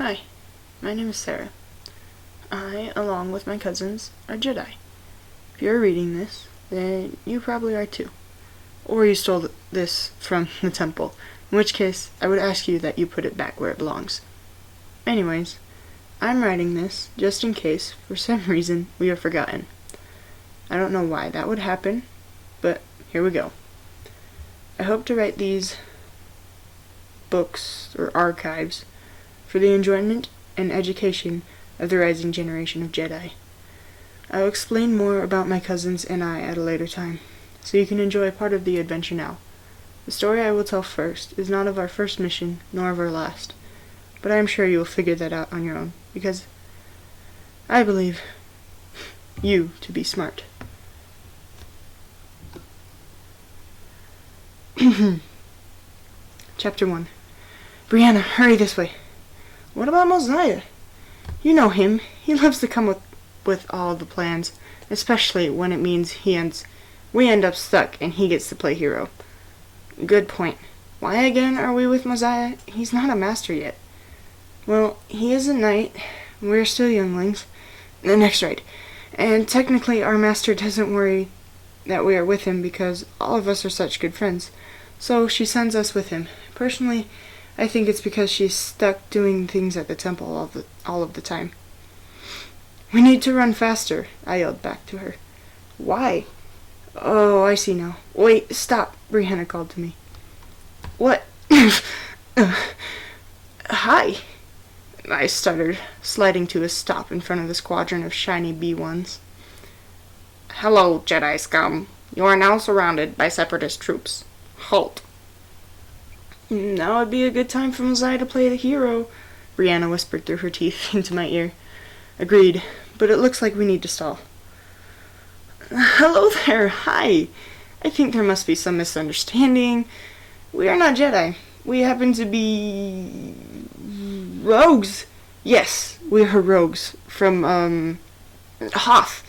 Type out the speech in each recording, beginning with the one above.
Hi, my name is Sarah. I, along with my cousins, are Jedi. If you're reading this, then you probably are too. Or you stole this from the temple, in which case I would ask you that you put it back where it belongs. Anyways, I'm writing this just in case, for some reason, we are forgotten. I don't know why that would happen, but here we go. I hope to write these books or archives for the enjoyment and education of the rising generation of Jedi. I will explain more about my cousins and I at a later time, so you can enjoy part of the adventure now. The story I will tell first is not of our first mission, nor of our last, but I am sure you will figure that out on your own, because I believe you to be smart. Chapter 1. Brianna, hurry this way. What about Mosiah? You know him. He loves to come with all the plans, especially when it means we end up stuck and he gets to play hero. Good point. Why again are we with Mosiah? He's not a master yet. Well, he is a knight. We're still younglings. The next right. And technically our master doesn't worry that we are with him because all of us are such good friends. So she sends us with him. Personally, I think it's because she's stuck doing things at the temple all of the time. We need to run faster, I yelled back to her. Why? Oh, I see now. Wait, stop, Brianna called to me. What? Hi, I stuttered, sliding to a stop in front of the squadron of shiny B-1s. Hello, Jedi scum. You are now surrounded by Separatist troops. Halt. Now would be a good time for Mosiah to play the hero, Brianna whispered through her teeth into my ear. Agreed, but it looks like we need to stall. Hello there, hi. I think there must be some misunderstanding. We are not Jedi. We happen to be rogues. Yes, we are rogues from, Hoth.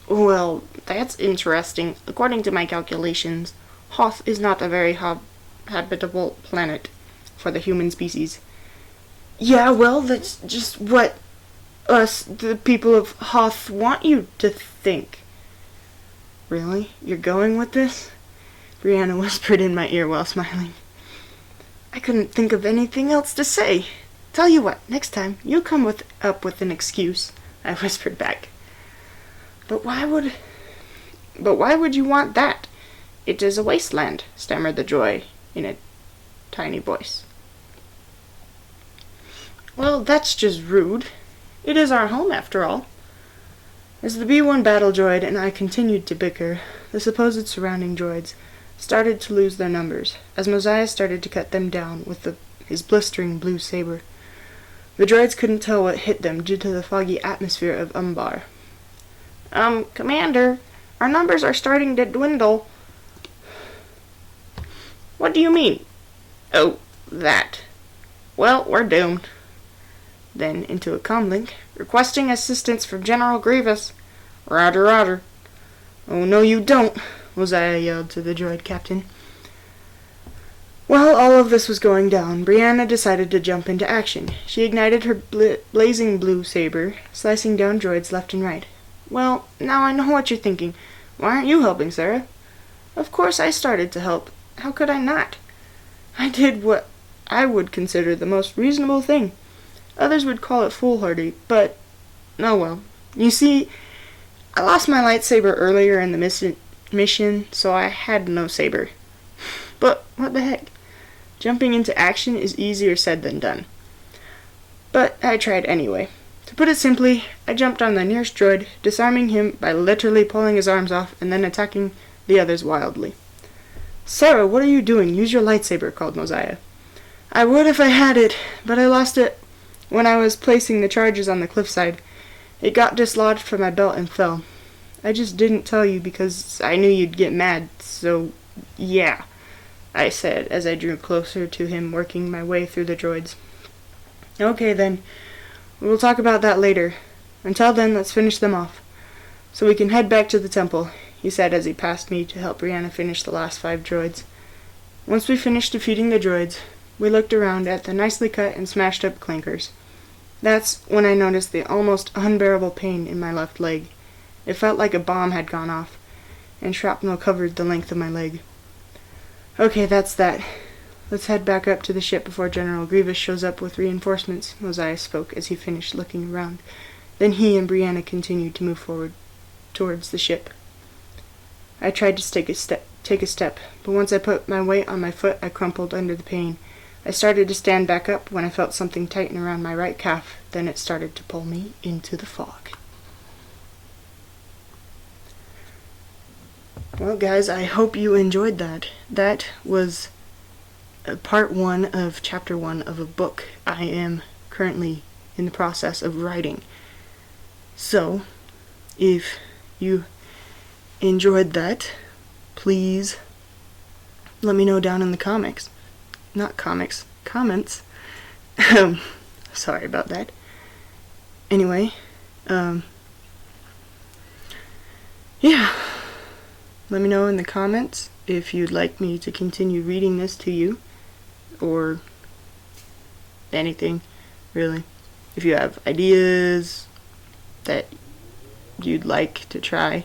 Well, that's interesting. According to my calculations, Hoth is not a very habitable planet for the human species. Yeah, well, that's just what us, the people of Hoth, want you to think. Really? You're going with this? Brianna whispered in my ear while smiling. I couldn't think of anything else to say. Tell you what, next time, you come up with an excuse, I whispered back. But why would you want that? It is a wasteland, stammered the droid in a tiny voice. Well, that's just rude. It is our home, after all. As the B-1 battle droid and I continued to bicker, the supposed surrounding droids started to lose their numbers, as Mosiah started to cut them down with his blistering blue saber. The droids couldn't tell what hit them due to the foggy atmosphere of Umbar. Commander, our numbers are starting to dwindle. What do you mean? Oh, that. Well, we're doomed. Then, into a comlink, requesting assistance from General Grievous. Roger, roger. Oh, no you don't, Mosiah yelled to the droid captain. While all of this was going down, Brianna decided to jump into action. She ignited her blazing blue saber, slicing down droids left and right. Well, now I know what you're thinking. Why aren't you helping, Sarah? Of course I started to help. How could I not? I did what I would consider the most reasonable thing. Others would call it foolhardy, but oh well. You see, I lost my lightsaber earlier in the mission, so I had no saber. But what the heck? Jumping into action is easier said than done. But I tried anyway. To put it simply, I jumped on the nearest droid, disarming him by literally pulling his arms off and then attacking the others wildly. Sarah, what are you doing? Use your lightsaber, called Mosiah. I would if I had it, but I lost it when I was placing the charges on the cliffside. It got dislodged from my belt and fell. I just didn't tell you because I knew you'd get mad, so yeah, I said as I drew closer to him, working my way through the droids. Okay then, we'll talk about that later. Until then, let's finish them off, so we can head back to the temple, he said as he passed me to help Brianna finish the last 5 droids. Once we finished defeating the droids, We looked around at the nicely cut and smashed up clankers. That's when I noticed the almost unbearable pain in my left leg. It felt like a bomb had gone off, and shrapnel covered the length of my leg. Okay, that's that. Let's head back up to the ship before General Grievous shows up with reinforcements, Mosiah spoke as he finished looking around. Then he and Brianna continued to move forward towards the ship. I tried to take a step, but once I put my weight on my foot, I crumpled under the pain. I started to stand back up when I felt something tighten around my right calf. Then it started to pull me into the fog. Well, guys, I hope you enjoyed that. That was part 1 of chapter 1 of a book I am currently in the process of writing. So, if you enjoyed that, please let me know down in the comments. Sorry about that. Anyway, yeah. Let me know in the comments if you'd like me to continue reading this to you, or anything, really. If you have ideas that you'd like to try,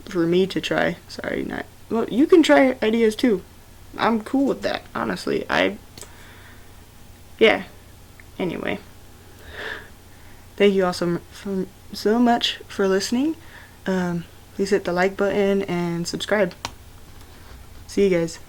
for me to try, well, you can try ideas too. I'm cool with that, honestly. Yeah. Anyway. Thank you all so much for listening. Please hit the like button and subscribe. See you guys.